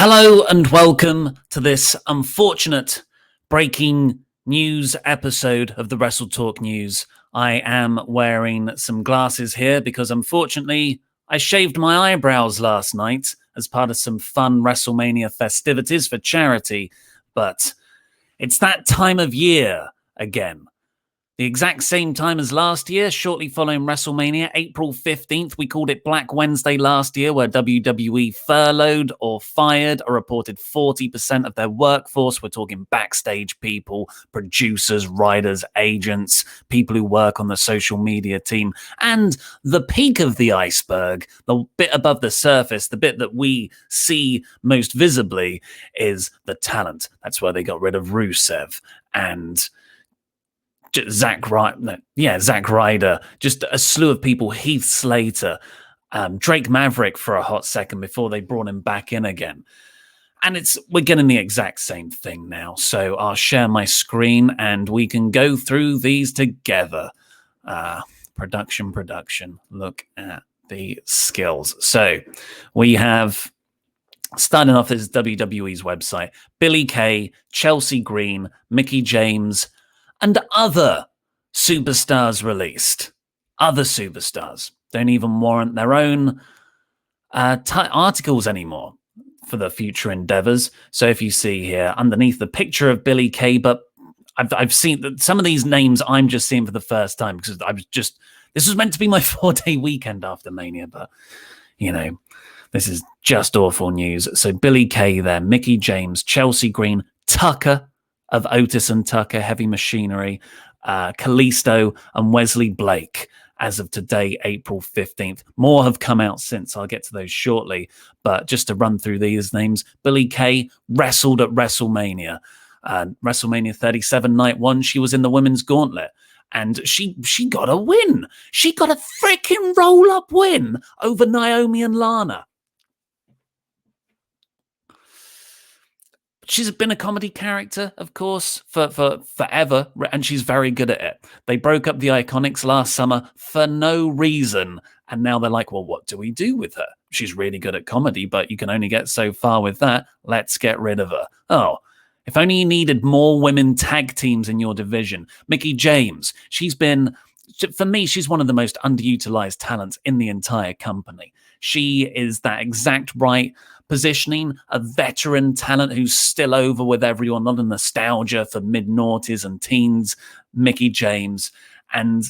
Hello and welcome to this unfortunate breaking news episode of the WrestleTalk News. I am wearing some glasses here because unfortunately I shaved my eyebrows last night as part of some fun WrestleMania festivities for charity, but it's that time of year again. The exact same time as last year, shortly following WrestleMania, April 15th, we called it Black Wednesday last year, where WWE furloughed or fired or reported 40% of their workforce. We're talking backstage people, producers, writers, agents, people who work on the social media team. And the peak of the iceberg, the bit above the surface, the bit that we see most visibly, is the talent. That's where they got rid of Rusev and Zack Ryder, just a slew of people, Heath Slater, Drake Maverick for a hot second before they brought him back in again. And we're getting the exact same thing now. So I'll share my screen and we can go through these together. Production. Look at the skills. So we have, starting off, this is WWE's website, Billie Kay, Chelsea Green, Mickie James, and other superstars released. Other superstars don't even warrant their own articles anymore for the future endeavors. So if you see here underneath the picture of Billie Kay, but I've seen that some of these names I'm just seeing for the first time because this was meant to be my 4-day weekend after Mania, but this is just awful news. So Billie Kay there, Mickie James, Chelsea Green, Tucker of Otis and Tucker, Heavy Machinery, Kalisto, and Wesley Blake as of today, April 15th. More have come out since. I'll get to those shortly. But just to run through these names, Billie Kay wrestled at WrestleMania. WrestleMania 37, night one, she was in the women's gauntlet. And she got a win. She got a freaking roll-up win over Naomi and Lana. She's been a comedy character, of course, for forever, and she's very good at it. They broke up the Iconics last summer for no reason, and now they're like, well, what do we do with her? She's really good at comedy, but you can only get so far with that. Let's get rid of her. Oh, if only you needed more women tag teams in your division. Mickie James, for me, she's one of the most underutilized talents in the entire company. She is that exact right positioning, a veteran talent who's still over with everyone, not a nostalgia for mid-noughties and teens, Mickie James. And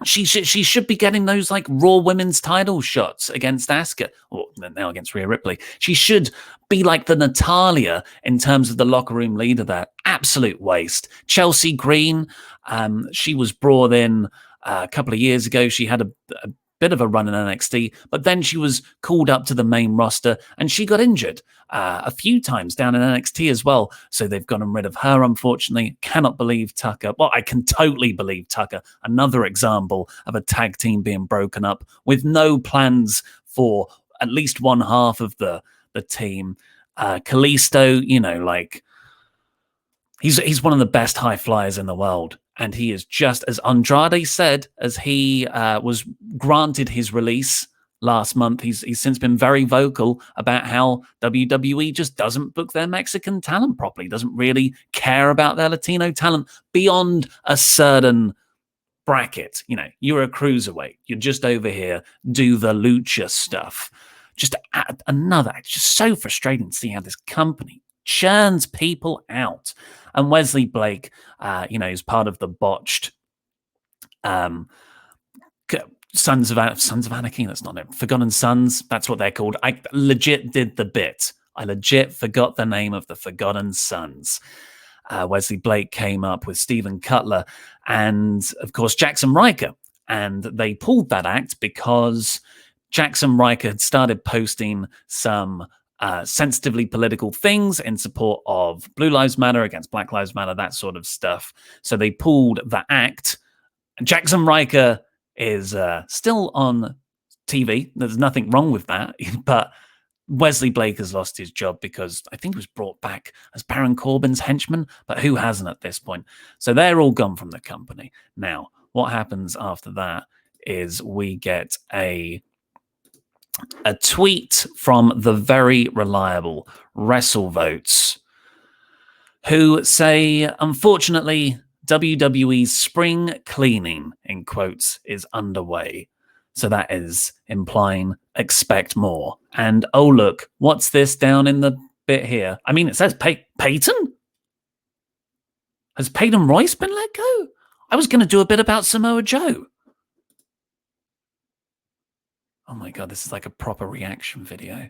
she should be getting those like Raw Women's title shots against Asuka, or now against Rhea Ripley. She should be like the Natalia in terms of the locker room leader there. Absolute waste. Chelsea Green, she was brought in a couple of years ago. She had a bit of a run in NXT, but then she was called up to the main roster and she got injured a few times down in NXT as well. So they've gotten rid of her, unfortunately. Cannot believe Tucker. Well, I can totally believe Tucker. Another example of a tag team being broken up with no plans for at least one half of the team. Kalisto, he's one of the best high flyers in the world. And he is just, as Andrade said, as he was granted his release last month, he's since been very vocal about how WWE just doesn't book their Mexican talent properly, doesn't really care about their Latino talent beyond a certain bracket. You're a cruiserweight. You're just over here, do the lucha stuff. Just it's just so frustrating to see how this company churns people out. And Wesley Blake, is part of the botched Sons of Anarchy. That's not it. Forgotten Sons. That's what they're called. I legit did the bit. I legit forgot the name of the Forgotten Sons. Wesley Blake came up with Steven Cutler and, of course, Jackson Riker. And they pulled that act because Jackson Riker had started posting some sensitively political things in support of Blue Lives Matter against Black Lives Matter, that sort of stuff. So they pulled the act. Jackson Riker is still on TV. There's nothing wrong with that. But Wesley Blake has lost his job because I think he was brought back as Baron Corbin's henchman, but who hasn't at this point? So they're all gone from the company. Now, what happens after that is we get a a tweet from the very reliable WrestleVotes, who say, unfortunately, WWE's spring cleaning, in quotes, is underway. So that is implying expect more. And oh, look, what's this down in the bit here? I mean, it says Peyton? Has Peyton Royce been let go? I was going to do a bit about Samoa Joe. Oh my God, this is like a proper reaction video.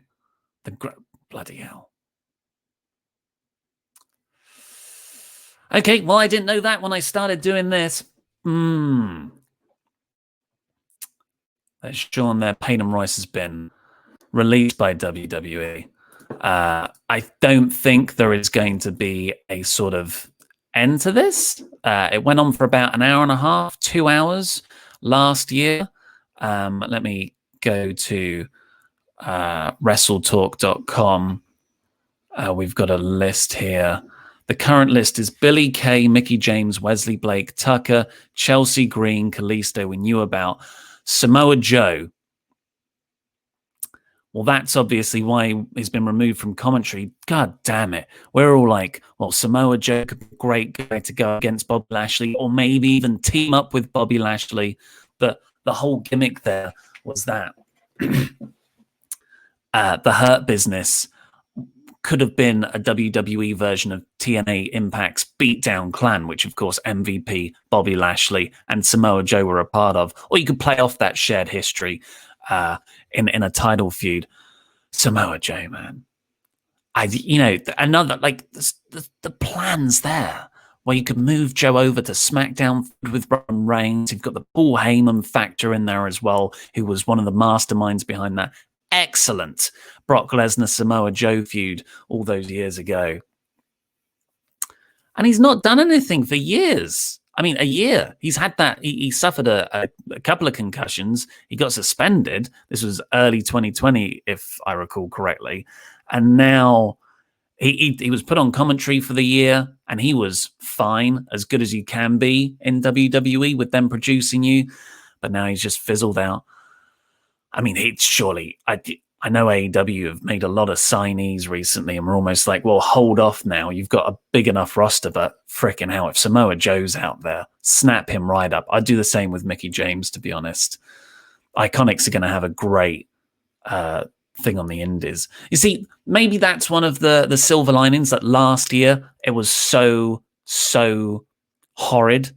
Bloody hell. Okay, well, I didn't know that when I started doing this. There's Sean there. Peyton Royce has been released by WWE. I don't think there is going to be a sort of end to this. It went on for about an hour and a half, 2 hours last year. Let me go to WrestleTalk.com. We've got a list here. The current list is Billy Kay, Mickie James, Wesley Blake, Tucker, Chelsea Green, Kalisto, we knew about. Samoa Joe. Well, that's obviously why he's been removed from commentary. God damn it. We're all like, well, Samoa Joe could be a great guy to go against Bobby Lashley, or maybe even team up with Bobby Lashley. But the whole gimmick there was that the Hurt Business could have been a WWE version of TNA Impact's Beatdown Clan, which, of course, MVP, Bobby Lashley, and Samoa Joe were a part of. Or you could play off that shared history in a title feud. Samoa Joe, man. Another, like, the plans there, where you could move Joe over to SmackDown with Roman Reigns. You've got the Paul Heyman factor in there as well, who was one of the masterminds behind that excellent Brock Lesnar Samoa Joe feud all those years ago. And he's not done anything for years. I mean, a year. He's had that. He suffered a couple of concussions. He got suspended. This was early 2020, if I recall correctly. And now he was put on commentary for the year, and he was fine, as good as you can be in WWE with them producing you. But now he's just fizzled out. I mean, I know AEW have made a lot of signees recently, and we're almost like, well, hold off now. You've got a big enough roster, but frickin' hell, if Samoa Joe's out there, snap him right up. I'd do the same with Mickie James, to be honest. Iconics are going to have a great thing on the indies. You see, maybe that's one of the silver linings, that last year it was so horrid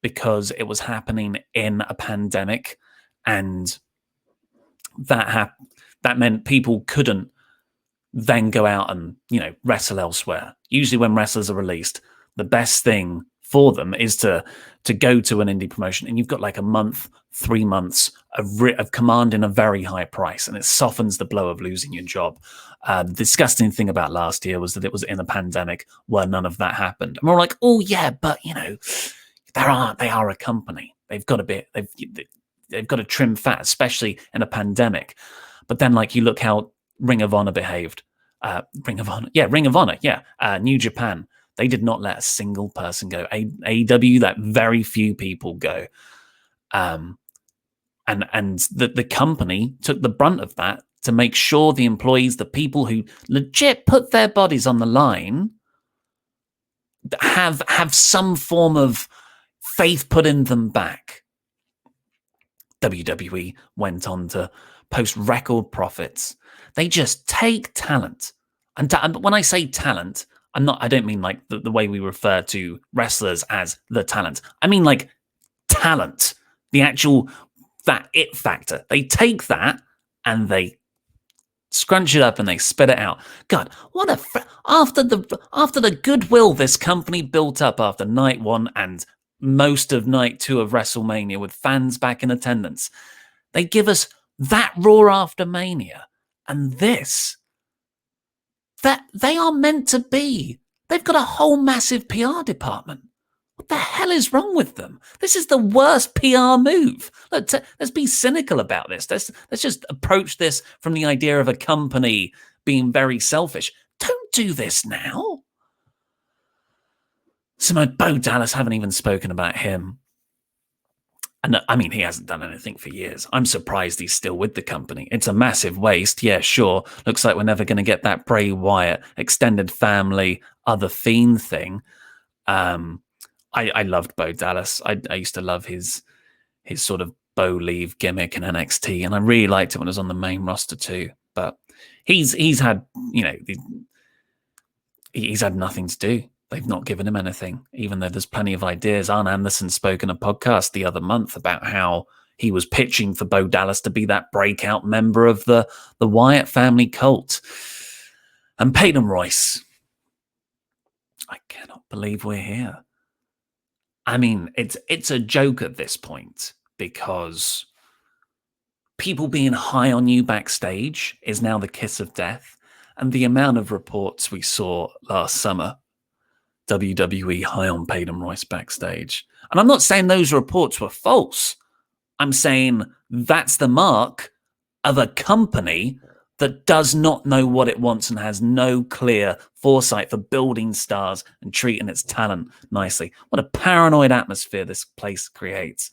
because it was happening in a pandemic, and that meant people couldn't then go out and, wrestle elsewhere. Usually when wrestlers are released, the best thing for them is to go to an indie promotion, and you've got like a month, 3 months of commanding a very high price, and it softens the blow of losing your job. The disgusting thing about last year was that it was in a pandemic where none of that happened. And we're like, oh yeah, but they are a company. They've got to trim fat, especially in a pandemic. But then, like, you look how Ring of Honor behaved. Ring of Honor. New Japan. They did not let a single person go. AEW, that very few people go. And the company took the brunt of that to make sure the employees, the people who legit put their bodies on the line, have some form of faith put in them back. WWE went on to post record profits. They just take talent. And when I say talent, I don't mean like the way we refer to wrestlers as the talent. I mean like talent, the actual, that it factor. They take that and they scrunch it up and they spit it out. God, what after the goodwill this company built up after night 1 and most of night 2 of WrestleMania, with fans back in attendance, they give us that Raw after Mania and this, that they are meant to be. They've got a whole massive PR department. What the hell is wrong with them? This is the worst PR move. Let's be cynical about this. Let's just approach this from the idea of a company being very selfish. Don't do this now. Bo Dallas, haven't even spoken about him. And I mean, he hasn't done anything for years. I'm surprised he's still with the company. It's a massive waste. Yeah, sure. Looks like we're never going to get that Bray Wyatt extended family, other Fiend thing. I loved Bo Dallas. I used to love his sort of Bo leave gimmick in NXT, and I really liked it when it was on the main roster too. But he's had, you know, he's had nothing to do. They've not given him anything, even though there's plenty of ideas. Arn Anderson spoke in a podcast the other month about how he was pitching for Bo Dallas to be that breakout member of the Wyatt family cult. And Peyton Royce, I cannot believe we're here. I mean, it's a joke at this point because people being high on you backstage is now the kiss of death. And the amount of reports we saw last summer, WWE high on Peyton Royce backstage. And I'm not saying those reports were false. I'm saying that's the mark of a company that does not know what it wants and has no clear foresight for building stars and treating its talent nicely. What a paranoid atmosphere this place creates.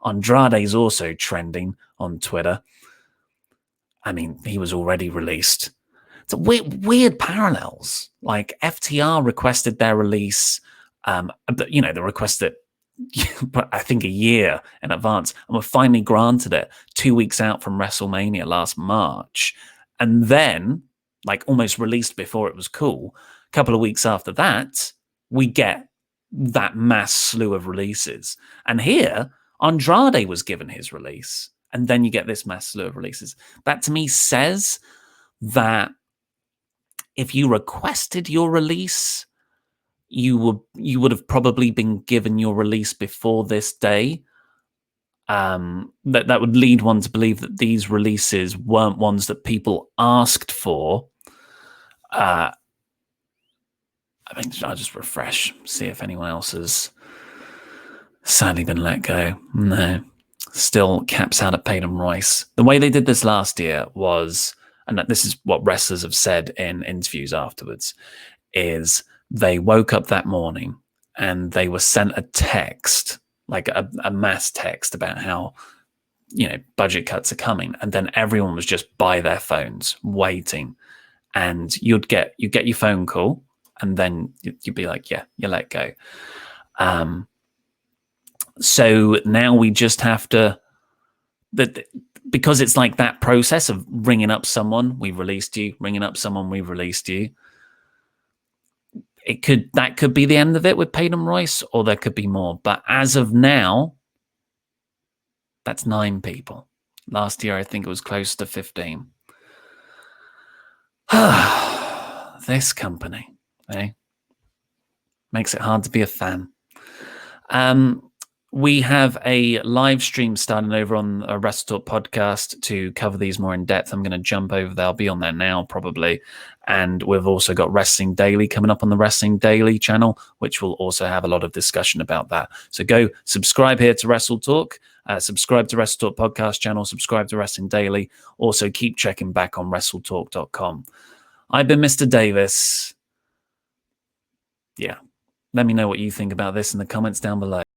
Andrade's also trending on Twitter. I mean, he was already released. It's weird parallels. Like FTR requested their release, they requested it, I think, a year in advance, and were finally granted it 2 weeks out from WrestleMania last March. And then, like almost released before it was cool, a couple of weeks after that, we get that mass slew of releases. And here, Andrade was given his release, and then you get this mass slew of releases. That to me says that if you requested your release, you would have probably been given your release before this day. That would lead one to believe that these releases weren't ones that people asked for. I mean, I'll just refresh, see if anyone else has sadly been let go. No, still caps out at Peyton Royce. The way they did this last year was, and this is what wrestlers have said in interviews afterwards, is they woke up that morning and they were sent a text, like a mass text about how, budget cuts are coming. And then everyone was just by their phones waiting. And you'd get your phone call and then you'd be like, yeah, you let go. So now we just have to, because it's like that process of ringing up someone, we released you, ringing up someone, we released you. That could be the end of it with Peyton Royce, or there could be more. But as of now, that's 9 people. Last year, I think it was close to 15. This company, makes it hard to be a fan. We have a live stream starting over on a WrestleTalk podcast to cover these more in depth. I'm going to jump over there. I'll be on there now, probably. And we've also got Wrestling Daily coming up on the Wrestling Daily channel, which will also have a lot of discussion about that. So go subscribe here to WrestleTalk, subscribe to WrestleTalk podcast channel, subscribe to Wrestling Daily. Also, keep checking back on WrestleTalk.com. I've been Mr. Davis. Yeah. Let me know what you think about this in the comments down below.